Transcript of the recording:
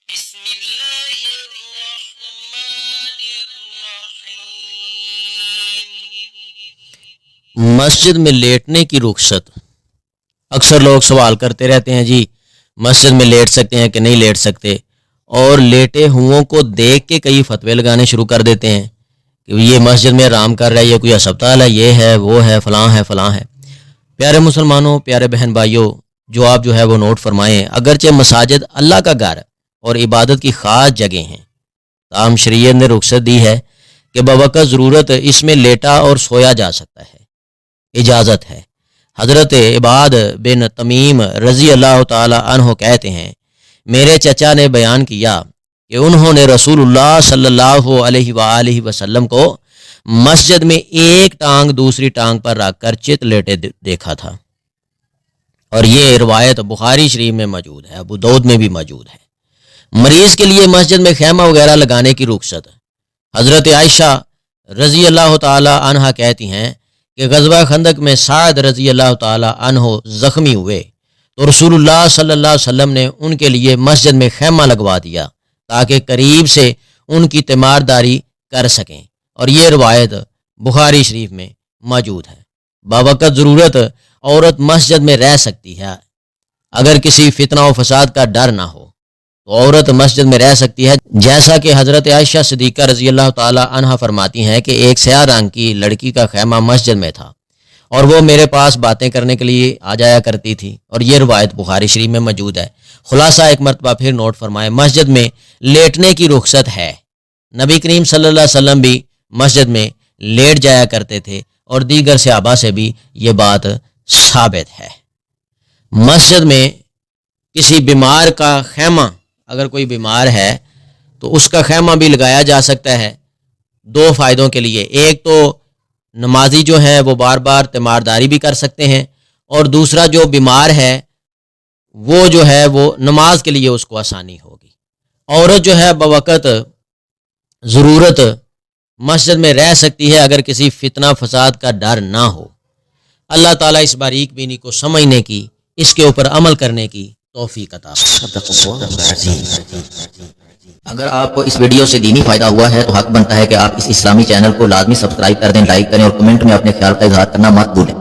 بسم اللہ الرحمن الرحیم۔ مسجد میں لیٹنے کی رخصت۔ اکثر لوگ سوال کرتے رہتے ہیں جی مسجد میں لیٹ سکتے ہیں کہ نہیں لیٹ سکتے، اور لیٹے ہوں کو دیکھ کے کئی فتوے لگانے شروع کر دیتے ہیں کہ یہ مسجد میں آرام کر رہا ہے، یہ کوئی ہسپتال ہے، یہ ہے وہ ہے فلاں ہے فلاں ہے۔ پیارے مسلمانوں، پیارے بہن بھائیوں، جو آپ وہ نوٹ فرمائیں، اگرچہ مساجد اللہ کا گھر اور عبادت کی خاص جگہ ہیں، تاہم شریعت نے رخصت دی ہے کہ بوقت ضرورت اس میں لیٹا اور سویا جا سکتا ہے، اجازت ہے۔ حضرت عباد بن تمیم رضی اللہ تعالی عنہ کہتے ہیں، میرے چچا نے بیان کیا کہ انہوں نے رسول اللہ صلی اللہ علیہ وآلہ وسلم کو مسجد میں ایک ٹانگ دوسری ٹانگ پر رکھ کر چت لیٹے دیکھا تھا، اور یہ روایت بخاری شریف میں موجود ہے، ابو داؤد میں بھی موجود ہے۔ مریض کے لیے مسجد میں خیمہ وغیرہ لگانے کی رخصت۔ حضرت عائشہ رضی اللہ تعالی عنہ کہتی ہیں کہ غزوہ خندق میں سعد رضی اللہ تعالی عنہ زخمی ہوئے تو رسول اللہ صلی اللہ علیہ وسلم نے ان کے لیے مسجد میں خیمہ لگوا دیا تاکہ قریب سے ان کی تیمارداری کر سکیں، اور یہ روایت بخاری شریف میں موجود ہے۔ باوقت ضرورت عورت مسجد میں رہ سکتی ہے، اگر کسی فتنہ و فساد کا ڈر نہ ہو تو عورت مسجد میں رہ سکتی ہے، جیسا کہ حضرت عائشہ صدیقہ رضی اللہ تعالی عنہ فرماتی ہیں کہ ایک سیاہ رنگ کی لڑکی کا خیمہ مسجد میں تھا اور وہ میرے پاس باتیں کرنے کے لیے آ جایا کرتی تھی، اور یہ روایت بخاری شریف میں موجود ہے۔ خلاصہ ایک مرتبہ پھر نوٹ فرمائے، مسجد میں لیٹنے کی رخصت ہے۔ نبی کریم صلی اللہ علیہ وسلم بھی مسجد میں لیٹ جایا کرتے تھے، اور دیگر صحابہ سے بھی یہ بات ثابت ہے۔ مسجد میں کسی بیمار کا خیمہ، اگر کوئی بیمار ہے تو اس کا خیمہ بھی لگایا جا سکتا ہے دو فائدوں کے لیے، ایک تو نمازی جو ہیں وہ بار بار تیمارداری بھی کر سکتے ہیں، اور دوسرا جو بیمار ہے وہ نماز کے لیے اس کو آسانی ہوگی۔ عورت بوقت ضرورت مسجد میں رہ سکتی ہے اگر کسی فتنہ فساد کا ڈر نہ ہو۔ اللہ تعالیٰ اس باریک بینی کو سمجھنے کی، اس کے اوپر عمل کرنے کی توفیق عطا فرمائے۔ اگر آپ کو اس ویڈیو سے دینی فائدہ ہوا ہے تو حق بنتا ہے کہ آپ اس اسلامی چینل کو لازمی سبسکرائب کر دیں، لائک کریں اور کمنٹ میں اپنے خیال کا اظہار کرنا مت بھولیں۔